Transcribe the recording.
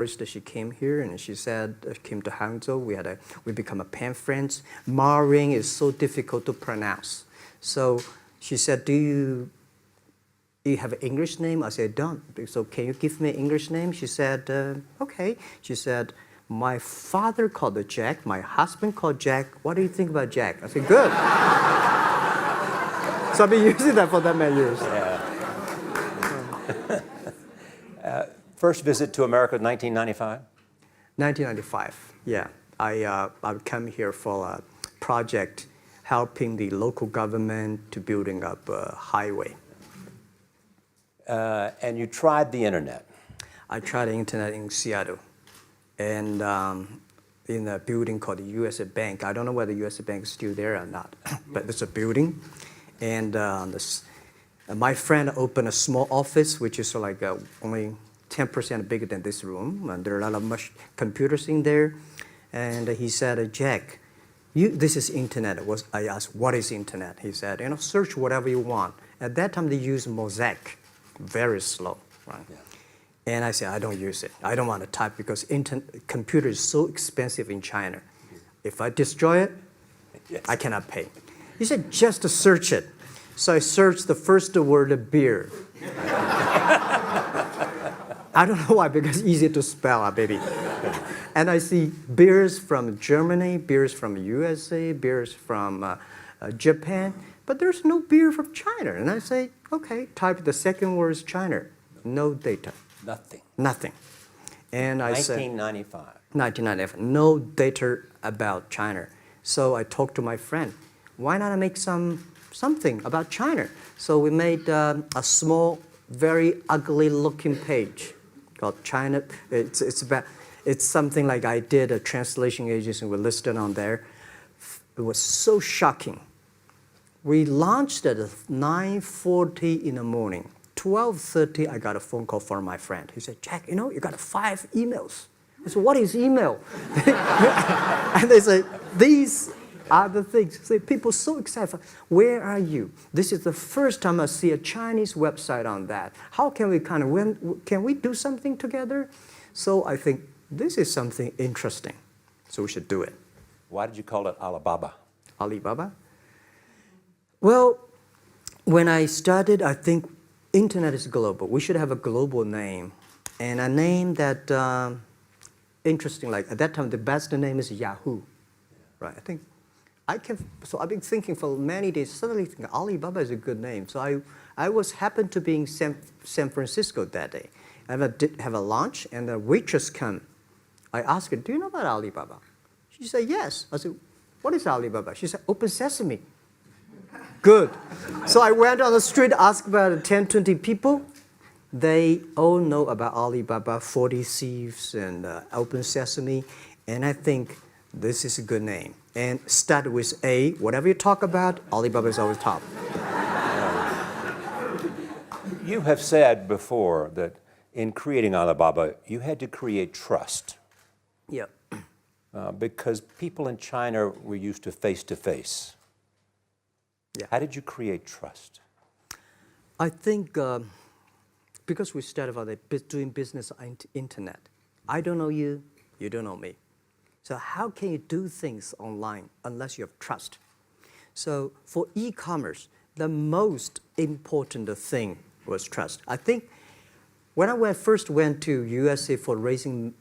First, she came here and she said, came to Hangzhou. We become a pen friends. Ma Ring is so difficult to pronounce. So she said, do you have an English name? I said, don't. So can you give me an English name? She said, okay. She said, my father called her Jack. My husband called Jack. What do you think about Jack? I said, good. So I've been using that for that many years. Yeah. First visit to America, 1995? 1995, yeah. I came here for a project helping the local government to building up a highway. And you tried the internet? I tried the internet in Seattle. And in a building called the USA Bank. I don't know whether the USA Bank is still there or not, but it's a building. And my friend opened a small office, which is like only 10% bigger than this room, and there are a lot of computers in there. And he said, Jack, this is internet. I asked, what is internet? He said, search whatever you want. At that time, they used Mosaic, very slow, right? Yeah. And I said, I don't use it. I don't want to type because computer is so expensive in China. If I destroy it, yes, I cannot pay. He said, just to search it. So I searched the first word, beer. I don't know why, because it's easy to spell, baby. And I see beers from Germany, beers from USA, beers from Japan, but there's no beer from China. And I say, okay, type the second word is China. No data. Nothing. Nothing. And I 1995. said, 1995, no data about China. So I talked to my friend, why not make something about China? So we made a small, very ugly looking page called China. It's something like I did a translation agency, we listed on there. It was so shocking. We launched at 9:40 in the morning. 12:30, I got a phone call from my friend. He said, Jack, you got 5 emails. I said, what is email? And they say, these are the things. So people so excited. Where are you? This is the first time I see a Chinese website on that. How can we can we do something together? So I think this is something interesting. So we should do it. Why did you call it Alibaba? Alibaba? Well, when I started, I think internet is global. We should have a global name. And a name that, interesting, like at that time, the best name is Yahoo. Right? So I've been thinking for many days, suddenly think Alibaba is a good name. So I happened to be in San Francisco that day. I did have a lunch, and the waitress came. I asked her, do you know about Alibaba? She said, yes. I said, what is Alibaba? She said, Open Sesame. Good. So I went on the street, asked about 10, 20 people. They all know about Alibaba, 40 Thieves, and Open Sesame. And I think this is a good name. And start with A. Whatever you talk about, Alibaba is always top. You have said before that in creating Alibaba, you had to create trust. Yeah. Because people in China were used to face-to-face. Yeah. How did you create trust? I think because we started out doing business on internet. I don't know you, you don't know me. So how can you do things online unless you have trust? So for e-commerce, the most important thing was trust. I think when I first went to USA for raising